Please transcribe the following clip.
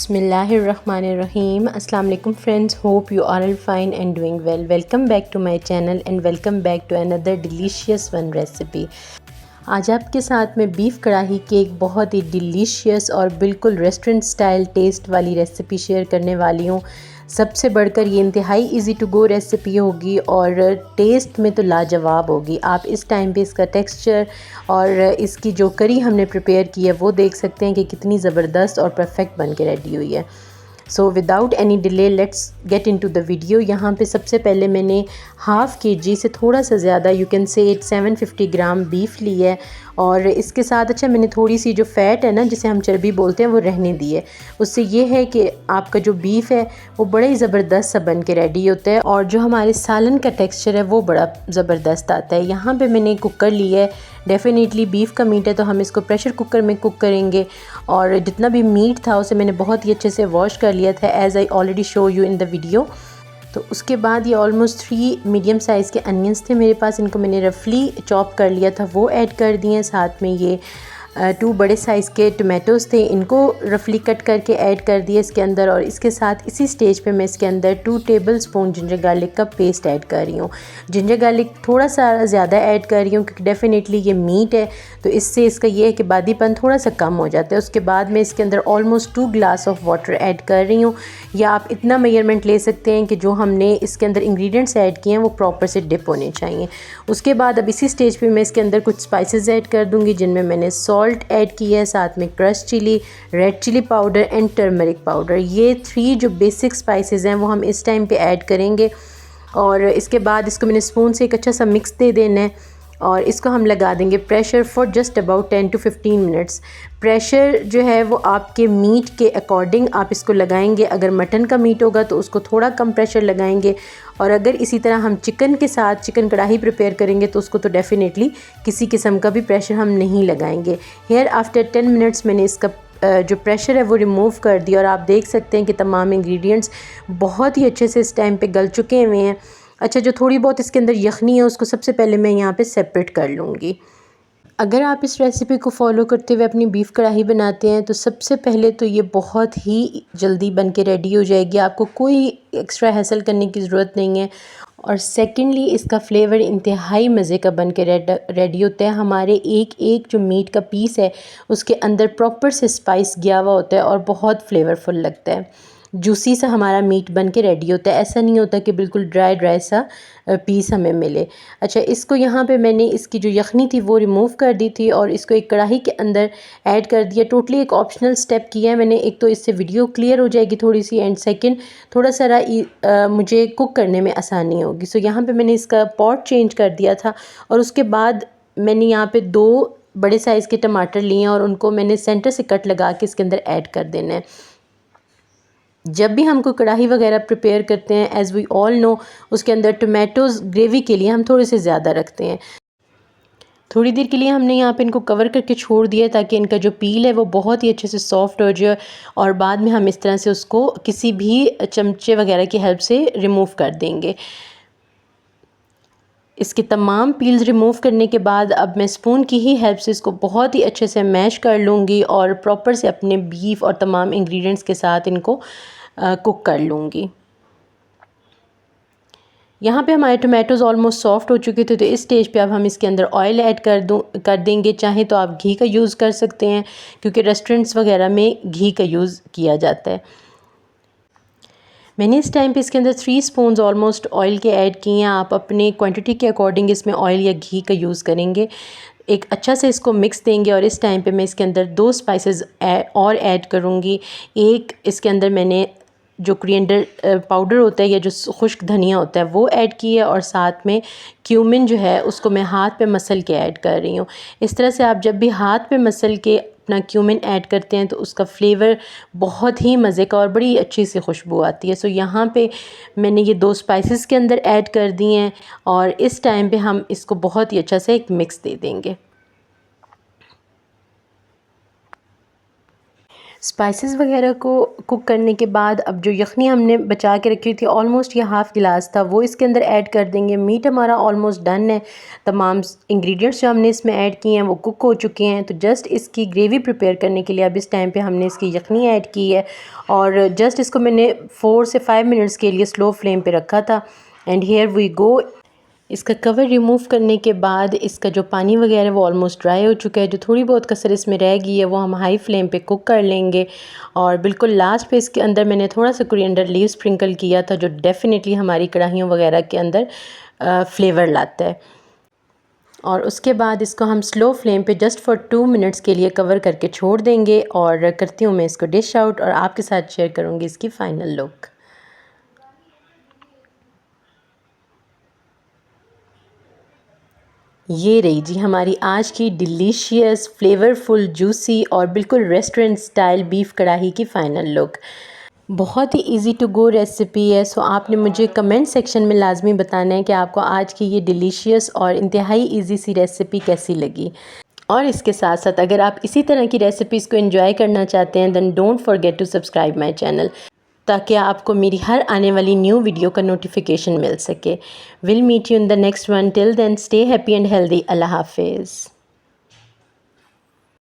बिस्मिल्लाहिर्रहमानिर्रहीम। अस्सलाम वालेकुम friends, hope you are all fine and doing well. Welcome back to my channel and welcome back to another delicious one recipe. आज आपके साथ में beef कढ़ाई की एक बहुत ही डिलीशियस और बिल्कुल रेस्टोरेंट स्टाइल टेस्ट वाली रेसिपी शेयर करने वाली हूँ। सबसे बढ़कर ये इंतहाई इजी टू गो रेसिपी होगी और टेस्ट में तो लाजवाब होगी। आप इस टाइम पे इसका टेक्सचर और इसकी जो करी हमने प्रिपेयर की है वो देख सकते हैं कि कितनी ज़बरदस्त और परफेक्ट बन के रेडी हुई है। So without any delay let's get into the video. यहाँ पे सबसे पहले मैंने हाफ़ kg से थोड़ा सा ज़्यादा, you can say 750 gram beef ली है और इसके साथ मैंने थोड़ी सी जो फ़ैट है ना, जिसे हम चर्बी बोलते हैं, वो रहने दी है। उससे ये है कि आपका जो बीफ है वो बड़ा ही ज़बरदस्त सा बन के रेडी होता है और जो हमारे सालन का टेक्सचर है वो बड़ा ज़बरदस्त आता है। यहाँ पे मैंने कुकर लिया है। डेफ़िनेटली बीफ का मीट है तो हम इसको प्रेशर कुकर में कुक करेंगे और जितना भी मीट था उसे मैंने बहुत ही अच्छे से वॉश कर लिया था, as I already show you in the video. तो उसके बाद ये ऑलमोस्ट 3 मीडियम साइज़ के अनियंस थे मेरे पास, इनको मैंने रफली चॉप कर लिया था, वो ऐड कर दिए। साथ में ये 2 बड़े साइज़ के टमाटोज़ थे, इनको रफली कट करके ऐड कर दिए इसके अंदर। और इसके साथ इसी स्टेज पे मैं इसके अंदर 2 टेबलस्पून जिंजर गार्लिक का पेस्ट ऐड कर रही हूँ। जिंजर गार्लिक थोड़ा सा ज़्यादा ऐड कर रही हूँ क्योंकि डेफ़िनेटली ये मीट है तो इससे इसका ये है कि बादीपन थोड़ा सा कम हो जाता है। उसके बाद मैं इसके अंदर almost 2 glass of water add कर रही हूँ, या आप इतना मेजरमेंट ले सकते हैं कि जो हमने इसके अंदर इंग्रेडिएंट्स ऐड किए हैं वो प्रॉपर से डिप होने चाहिए। उसके बाद अब इसी स्टेज पे मैं इसके अंदर कुछ स्पाइसेस ऐड कर दूंगी, जिनमें मैंने सॉल्ट ऐड की है, साथ में crush chilli, red chilli powder and turmeric powder. ये 3 जो बेसिक स्पाइसेस हैं वो हम इस टाइम पे ऐड करेंगे और इसके बाद इसको मैंने स्पून से एक अच्छा सा मिक्स दे देना है और इसको हम लगा देंगे pressure for just about 10 to 15 minutes. Pressure जो है वो आपके मीट के अकॉर्डिंग आप इसको लगाएंगे। अगर मटन का मीट होगा तो उसको थोड़ा कम प्रेशर लगाएंगे और अगर इसी तरह हम चिकन के साथ चिकन कढ़ाई प्रिपेयर करेंगे तो उसको तो डेफ़िनेटली किसी किस्म का भी प्रेशर हम नहीं लगाएंगे। हेयर आफ्टर 10 मिनट्स मैंने इसका जो प्रेशर है वो रिमूव कर दिया और आप देख सकते हैं कि तमाम इंग्रेडिएंट्स बहुत ही अच्छे से इस टाइम पे गल चुके हुए हैं। अच्छा, जो थोड़ी बहुत इसके अंदर यखनी है उसको सबसे पहले मैं यहाँ पे सेपरेट कर लूँगी। अगर आप इस रेसिपी को फॉलो करते हुए अपनी बीफ कढ़ाई बनाते हैं तो सबसे पहले तो ये बहुत ही जल्दी बन के रेडी हो जाएगी, आपको कोई एक्स्ट्रा हैसल करने की ज़रूरत नहीं है। और सेकेंडली इसका फ्लेवर इंतहाई मज़े का बन के रेडी होता है। हमारे एक एक जो मीट का पीस है उसके अंदर प्रॉपर से स्पाइस गया हुआ होता है और बहुत फ्लेवरफुल लगता है। जूसी सा हमारा मीट बन के रेडी होता है, ऐसा नहीं होता कि बिल्कुल ड्राई ड्राई सा पीस हमें मिले। अच्छा, इसको यहाँ पे मैंने इसकी जो यखनी थी वो रिमूव कर दी थी और इसको एक कढ़ाई के अंदर ऐड कर दिया। टोटली एक ऑप्शनल स्टेप किया है मैंने। एक तो इससे वीडियो क्लियर हो जाएगी थोड़ी सी, एंड सेकंड थोड़ा सा मुझे कुक करने में आसानी होगी। सो यहाँ पे मैंने इसका पॉट चेंज कर दिया था और उसके बाद मैंने यहाँ पे 2 बड़े साइज़ के टमाटर लिए हैं और उनको मैंने सेंटर से कट लगा के इसके अंदर ऐड कर देना है। जब भी हम कोई कढ़ाई वगैरह प्रिपेयर करते हैं, एज़ वी ऑल नो, उसके अंदर टमाटोज़ ग्रेवी के लिए हम थोड़े से ज़्यादा रखते हैं। थोड़ी देर के लिए हमने यहाँ पे इनको कवर करके छोड़ दिया ताकि इनका जो पील है वो बहुत ही अच्छे से सॉफ्ट हो जाए और बाद में हम इस तरह से उसको किसी भी चमचे वगैरह की हेल्प से रिमूव कर देंगे। इसके तमाम पील्स रिमूव करने के बाद अब मैं स्पून की ही हेल्प से इसको बहुत ही अच्छे से मैश कर लूँगी और प्रॉपर से अपने बीफ और तमाम इंग्रेडिएंट्स के साथ इनको कुक कर लूँगी। यहाँ पे हमारे टमाटोज़ ऑलमोस्ट सॉफ्ट हो चुके थे तो इस स्टेज पे अब हम इसके अंदर ऑयल ऐड कर देंगे। चाहे तो आप घी का यूज़ कर सकते हैं क्योंकि रेस्टोरेंट्स वगैरह में घी का यूज़ किया जाता है। मैंने इस टाइम पे इसके अंदर 3 स्पून्स ऑलमोस्ट ऑयल के ऐड किए हैं। आप अपने क्वांटिटी के अकॉर्डिंग इसमें ऑयल या घी का यूज़ करेंगे। एक अच्छा से इसको मिक्स देंगे और इस टाइम पे मैं इसके अंदर 2 स्पाइसेस और ऐड करूँगी। एक इसके अंदर मैंने जो कोरिएंडर पाउडर होता है या जो खुश्क धनिया होता है वो ऐड किया है और साथ में क्यूमिन जो है उसको मैं हाथ पे मसल के ऐड कर रही हूँ। इस तरह से आप जब भी हाथ पे मसल के अपना क्यूमिन ऐड करते हैं तो उसका फ्लेवर बहुत ही मज़े का और बड़ी अच्छी सी खुशबू आती है। सो यहाँ पे मैंने ये 2 स्पाइसेस के अंदर ऐड कर दिए हैं और इस टाइम पे हम इसको बहुत ही अच्छा से एक मिक्स दे देंगे। स्पाइसेस वगैरह को कुक करने के बाद अब जो यखनी हमने बचा के रखी थी, ऑलमोस्ट ये हाफ़ गिलास था, वो इसके अंदर ऐड कर देंगे। मीट हमारा ऑलमोस्ट डन है। तमाम इंग्रेडिएंट्स जो हमने इसमें ऐड किए हैं वो कुक हो चुके हैं। तो जस्ट इसकी ग्रेवी प्रिपेयर करने के लिए अब इस टाइम पे हमने इसकी यखनी ऐड की है और जस्ट इसको मैंने 4 से 5 मिनट्स के लिए स्लो फ्लेम पे रखा था। And here we go. इसका कवर रिमूव करने के बाद इसका जो पानी वगैरह वो ऑलमोस्ट ड्राई हो चुका है। जो थोड़ी बहुत कसर इसमें रह गई है वो हम हाई फ्लेम पे कुक कर लेंगे। और बिल्कुल लास्ट पे इसके अंदर मैंने थोड़ा सा कोरिएंडर लीव स्प्रिंकल किया था, जो डेफ़िनेटली हमारी कढ़ाइयों वगैरह के अंदर फ्लेवर लाता है। और उसके बाद इसको हम स्लो फ्लेम पे जस्ट फॉर 2 मिनट्स के लिए कवर करके छोड़ देंगे। और करती हूँ मैं इसको डिश आउट और आपके साथ शेयर करूँगी इसकी फ़ाइनल लुक। ये रही जी हमारी आज की डिलीशियस, फ्लेवरफुल, जूसी और बिल्कुल रेस्टोरेंट स्टाइल बीफ कढ़ाई की फ़ाइनल लुक। बहुत ही इजी टू गो रेसिपी है। सो आपने मुझे कमेंट सेक्शन में लाजमी बताना है कि आपको आज की ये डिलीशियस और इंतहाई इजी सी रेसिपी कैसी लगी। और इसके साथ साथ अगर आप इसी तरह की रेसिपीज़ को एंजॉय करना चाहते हैं then don't forget to subscribe my channel, ताकि आपको मेरी हर आने वाली न्यू वीडियो का नोटिफिकेशन मिल सके। Will meet you in the next one. Till then stay happy and healthy. अल्लाह हाफिज़।